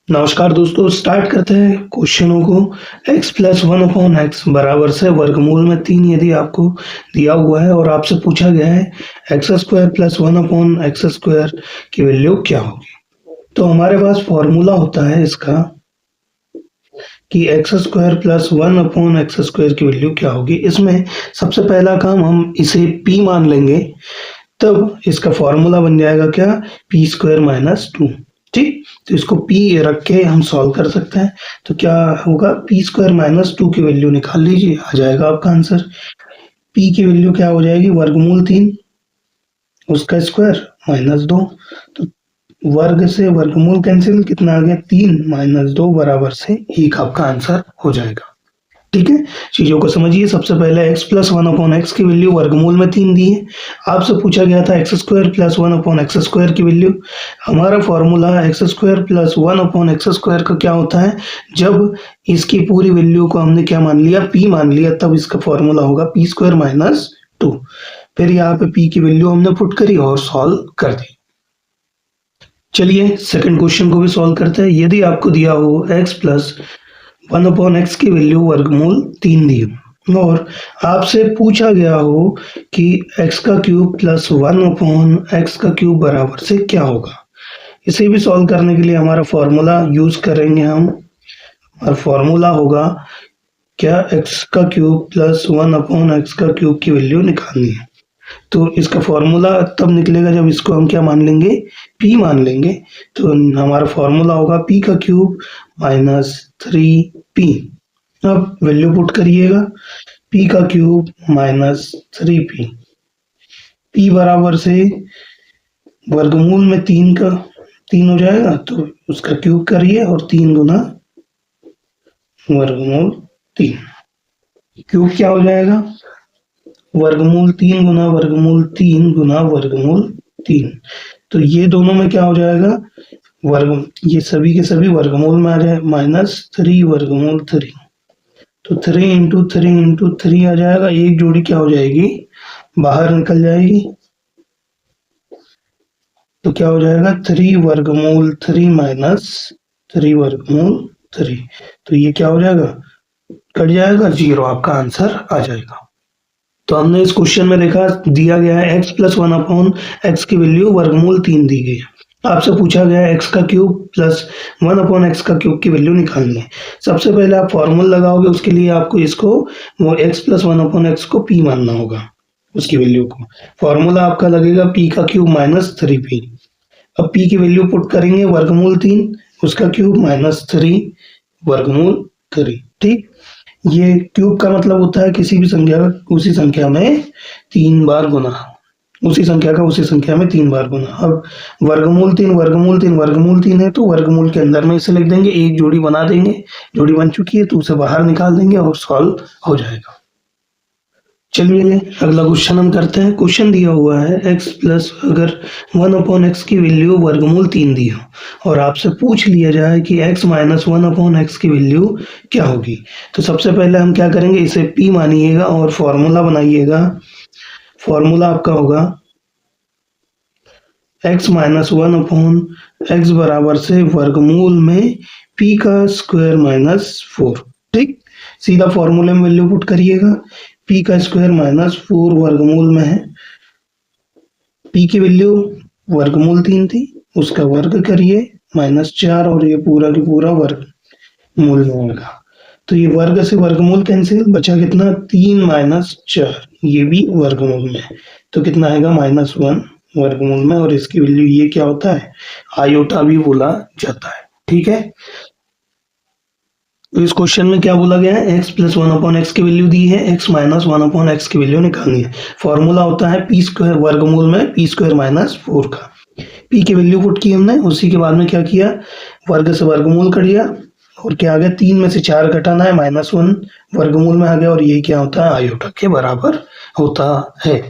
नमस्कार दोस्तों, स्टार्ट करते हैं क्वेश्चनों को। x plus one upon x बराबर से वर्गमूल में 3 यदि आपको दिया हुआ है और आपसे पूछा गया है x square plus one upon x square की वैल्यू क्या होगी। तो हमारे पास फॉर्मूला होता है इसका कि x square plus one upon x square की वैल्यू क्या होगी। इसमें सबसे पहला काम हम इसे p मान लेंगे, तब इसका फॉर्मूला बन जाएगा क्या, पी स्क्वायर माइनस टू। ठीक, तो इसको p रख के हम सॉल्व कर सकते हैं। तो क्या होगा, पी स्क्वायर माइनस टू की वैल्यू निकाल लीजिए, आ जाएगा आपका आंसर। p की वैल्यू क्या हो जाएगी, वर्गमूल 3 उसका स्क्वायर माइनस 2। तो वर्ग से वर्गमूल कैंसिल, कितना आ गया 3 माइनस 2 बराबर से 1 आपका आंसर हो जाएगा। ठीक है, चीजों को समझिए। सबसे पहले x plus one upon x की वैल्यू वर्गमूल में 3 दी है। आपसे पूछा गया था x square plus one upon x square की वैल्यू। हमारा formula x square plus one upon x square का क्या होता है, जब इसकी पूरी वैल्यू को हमने क्या मान लिया, p मान लिया, तब इसका फॉर्मूला होगा पी स्क्वायर माइनस टू। फिर यहाँ पे p की वैल्यू हमने पुट करी और सॉल्व कर दी। चलिए सेकंड क्वेश्चन को भी सॉल्व करते हैं। यदि आपको दिया हो x plus one upon x की वैल्यू वर्गमूल 3 दी हो और आपसे पूछा गया हो कि एक्स का cube plus one upon x का क्यूब बराबर से क्या होगा। इसे भी सॉल्व करने के लिए हमारा फॉर्मूला यूज करेंगे हम, और फॉर्मूला होगा क्या, एक्स का cube plus one upon x का क्यूब की वैल्यू निकालनी है। तो इसका फॉर्मूला तब निकलेगा जब इसको हम क्या मान लेंगे, p मान लेंगे। तो हमारा फॉर्मूला होगा p का क्यूब माइनस 3p। अब वैल्यू पुट करिएगा, p का क्यूब माइनस 3p, p बराबर से वर्गमूल में 3 का 3 हो जाएगा, तो उसका क्यूब करिए और 3 गुना वर्गमूल 3। क्यूब क्या हो जाएगा, वर्गमूल 3 गुना वर्गमूल 3 गुना वर्गमूल 3। तो ये दोनों में क्या हो जाएगा, वर्ग, ये सभी के सभी वर्गमूल में आ जाए, माइनस 3 वर्गमूल 3। तो 3 इंटू 3 इंटू 3 आ जाएगा, एक जोड़ी क्या हो जाएगी, बाहर निकल जाएगी। तो क्या हो जाएगा, 3 वर्गमूल 3 माइनस 3 वर्गमूल 3। तो ये क्या हो जाएगा, कट जाएगा, 0 आपका आंसर आ जाएगा। तो हमने इस क्वेश्चन में देखा, दिया गया है x plus one upon x की वैल्यू वर्गमूल 3 दी गई है। आपसे पूछा गया है x का cube plus one upon x का क्यूब की वैल्यू निकालनी है। सबसे पहले आप फॉर्मूला लगाओगे, उसके लिए आपको इसको वो x plus one upon x को p मानना होगा, उसकी वैल्यू को। फॉर्मूला आपका लगेगा p का क्यूब माइनस 3p। अब p की वैल्यू पुट करेंगे, वर्गमूल 3 उसका क्यूब माइनस 3 वर्गमूल 3। ठीक, ये क्यूब का मतलब होता है किसी भी संख्या का उसी संख्या में 3 बार गुना, उसी संख्या का उसी संख्या में 3 बार गुना। अब वर्गमूल 3 वर्गमूल 3 वर्गमूल 3 है, तो वर्गमूल के अंदर में इसे लिख देंगे, एक जोड़ी बना देंगे, जोड़ी बन चुकी है तो उसे बाहर निकाल देंगे और सॉल्व हो जाएगा। चलिए अगला क्वेश्चन हम करते हैं। क्वेश्चन दिया हुआ है x प्लस, अगर वन अपॉन एक्स की वैल्यू वर्गमूल 3 दी हो और आपसे पूछ लिया जाए कि x minus one upon x की वैल्यू क्या होगी। तो सबसे पहले हम क्या करेंगे, इसे p मानिएगा और फॉर्मूला बनाइएगा। फॉर्मूला आपका होगा x minus one upon x बराबर से वर्गमूल में p का स्क्वायर माइनस 4। ठीक, सीधा फॉर्मूले में वैल्यू पुट करिएगा, p का स्क्वायर माइनस 4 वर्गमूल में है। p की वैल्यू वर्गमूल 3 थी, उसका वर्ग करिए माइनस 4, और ये पूरा की पूरा वर्गमूल में होगा। तो ये वर्ग से वर्गमूल कैंसिल, बचा कितना, 3 माइनस 4, ये भी वर्गमूल में, तो कितना आएगा माइनस 1 वर्गमूल में। और इसकी वैल्यू ये क्या होता है, आयोटा भी बोला जाता है। ठीक है, तो इस क्वेश्चन में क्या बोला गया है, x plus one upon x की वैल्यू दी है, x minus one upon x की वैल्यू निकालनी है। फॉर्मूला होता है पी स्क्वायर वर्गमूल में पी स्क्वायर माइनस 4 का। p की वैल्यू पुट की हमने, उसी के बाद में क्या किया, वर्ग से वर्गमूल कर दिया और क्या आ गया, 3 में से 4 घटाना है, माइनस 1 वर्गमूल में आ गया, और ये क्या होता है, आयोटा के बराबर होता है।